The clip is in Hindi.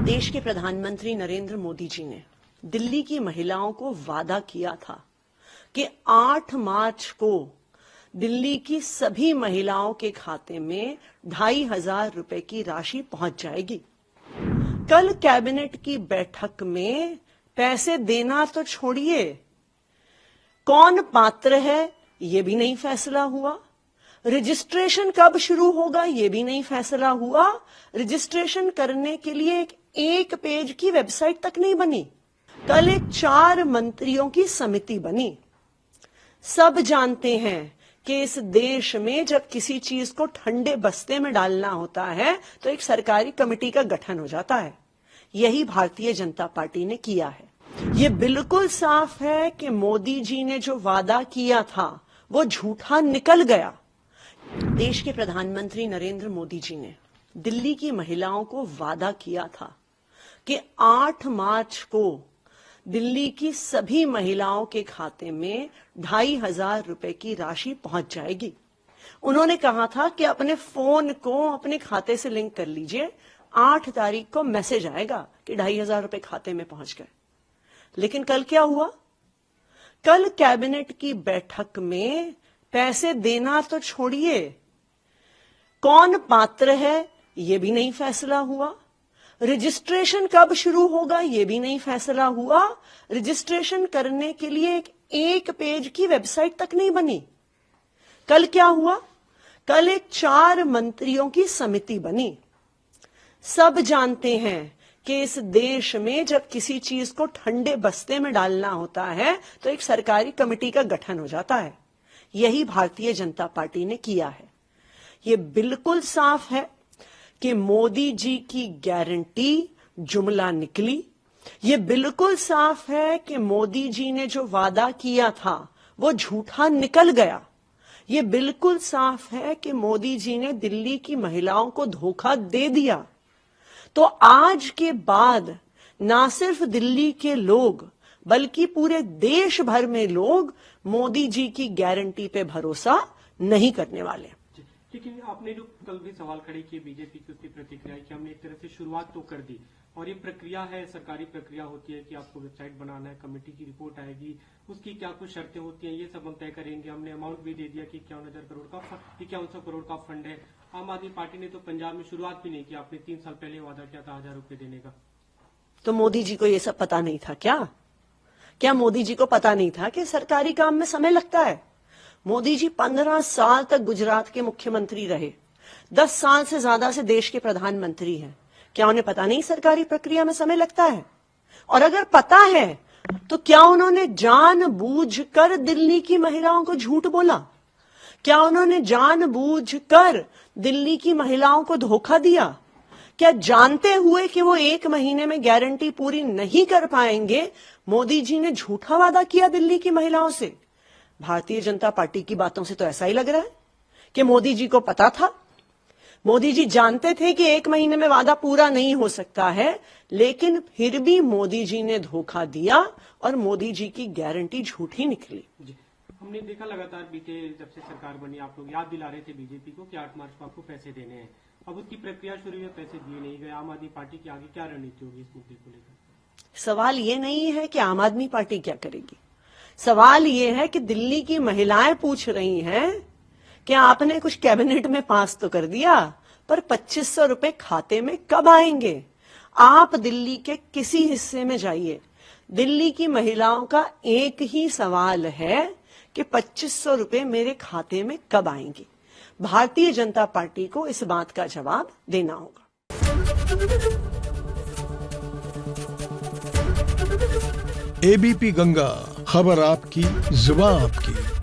देश के प्रधानमंत्री नरेंद्र मोदी जी ने दिल्ली की महिलाओं को वादा किया था कि 8 मार्च को दिल्ली की सभी महिलाओं के खाते में 2,500 रुपए की राशि पहुंच जाएगी। कल कैबिनेट की बैठक में पैसे देना तो छोड़िए, कौन पात्र है ये भी नहीं फैसला हुआ। रजिस्ट्रेशन कब शुरू होगा ये भी नहीं फैसला हुआ। रजिस्ट्रेशन करने के लिए एक पेज की वेबसाइट तक नहीं बनी। कल एक 4 मंत्रियों की समिति बनी। सब जानते हैं कि इस देश में जब किसी चीज को ठंडे बस्ते में डालना होता है तो एक सरकारी कमेटी का गठन हो जाता है। यही भारतीय जनता पार्टी ने किया है। ये बिल्कुल साफ है कि मोदी जी ने जो वादा किया था वो झूठा निकल गया। देश के प्रधानमंत्री नरेंद्र मोदी जी ने दिल्ली की महिलाओं को वादा किया था कि 8 मार्च को दिल्ली की सभी महिलाओं के खाते में 2,500 रुपए की राशि पहुंच जाएगी। उन्होंने कहा था कि अपने फोन को अपने खाते से लिंक कर लीजिए, 8 तारीख को मैसेज आएगा कि 2,500 रुपए खाते में पहुंच गए। लेकिन कल क्या हुआ? कल कैबिनेट की बैठक में पैसे देना तो छोड़िए, कौन पात्र है ये भी नहीं फैसला हुआ। रजिस्ट्रेशन कब शुरू होगा ये भी नहीं फैसला हुआ। रजिस्ट्रेशन करने के लिए एक पेज की वेबसाइट तक नहीं बनी। कल क्या हुआ? कल एक 4 मंत्रियों की समिति बनी। सब जानते हैं कि इस देश में जब किसी चीज को ठंडे बस्ते में डालना होता है तो एक सरकारी कमेटी का गठन हो जाता है। यही भारतीय जनता पार्टी ने किया है। ये बिल्कुल साफ है कि मोदी जी की गारंटी जुमला निकली। ये बिल्कुल साफ है कि मोदी जी ने जो वादा किया था वो झूठा निकल गया। ये बिल्कुल साफ है कि मोदी जी ने दिल्ली की महिलाओं को धोखा दे दिया। तो आज के बाद ना सिर्फ दिल्ली के लोग बल्कि पूरे देश भर में लोग मोदी जी की गारंटी पे भरोसा नहीं करने वाले। लेकिन आपने जो कल भी सवाल खड़े किए बीजेपी की, उसकी प्रतिक्रिया कि हमने एक तरह से शुरुआत तो कर दी और ये प्रक्रिया है, सरकारी प्रक्रिया होती है कि आपको वेबसाइट बनाना है, कमेटी की रिपोर्ट आएगी, उसकी क्या कुछ शर्तें होती हैं, ये सब हम तय करेंगे। हमने अमाउंट भी दे दिया कि 51,000 करोड़ का 5100 करोड़ का फंड है। आम आदमी पार्टी ने तो पंजाब में शुरुआत भी नहीं की। आपने 3 साल पहले वादा किया था 1,000 रुपए देने का। तो मोदी जी को ये सब पता नहीं था क्या मोदी जी को पता नहीं था कि सरकारी काम में समय लगता है? मोदी जी 15 साल तक गुजरात के मुख्यमंत्री रहे, 10 साल से ज्यादा से देश के प्रधानमंत्री हैं। क्या उन्हें पता नहीं सरकारी प्रक्रिया में समय लगता है? और अगर पता है तो क्या उन्होंने जानबूझकर दिल्ली की महिलाओं को झूठ बोला? क्या उन्होंने जानबूझकर दिल्ली की महिलाओं को धोखा दिया? क्या जानते हुए कि वो 1 महीने में गारंटी पूरी नहीं कर पाएंगे मोदी जी ने झूठा वादा किया दिल्ली की महिलाओं से? भारतीय जनता पार्टी की बातों से तो ऐसा ही लग रहा है कि मोदी जी को पता था। मोदी जी जानते थे कि 1 महीने में वादा पूरा नहीं हो सकता है, लेकिन फिर भी मोदी जी ने धोखा दिया और मोदी जी की गारंटी झूठी निकली। हमने देखा लगातार बीते जब से सरकार बनी आप लोग याद दिला रहे थे बीजेपी को कि 8 मार्च को आपको पैसे देने हैं। अब उसकी प्रक्रिया शुरू हुई, पैसे दिए नहीं गए। आम आदमी पार्टी की आगे क्या रणनीति होगी इस मुद्दे को लेकर? सवाल ये नहीं है कि आम आदमी पार्टी क्या करेगी। सवाल ये है कि दिल्ली की महिलाएं पूछ रही हैं कि आपने कुछ कैबिनेट में पास तो कर दिया, पर 2,500 रुपए खाते में कब आएंगे? आप दिल्ली के किसी हिस्से में जाइए, दिल्ली की महिलाओं का एक ही सवाल है कि 2,500 रुपए मेरे खाते में कब आएंगे। भारतीय जनता पार्टी को इस बात का जवाब देना होगा। एबीपी गंगा, खबर आपकी, जुबान आपकी।